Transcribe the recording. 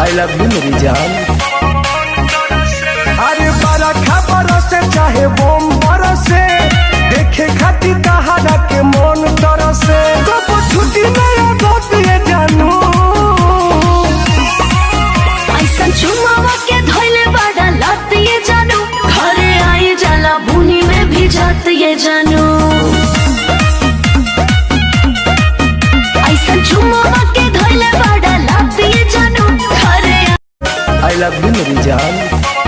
I love you मेरी जान। अरे बड़ा खबर से चाहे बम बरसे, देखे खाती कहारा के मन तरसे, कब छुट्टी नहीं ये जानू। ऐसा चुमावा के धोइले बड़ा लात ये जानू, घरे आई जाला बुनी में भी जात ये जानू। ऐसा चुमावा के धोइले बड़ा लात ये जानू, घरे आई लव यू मेरी जान।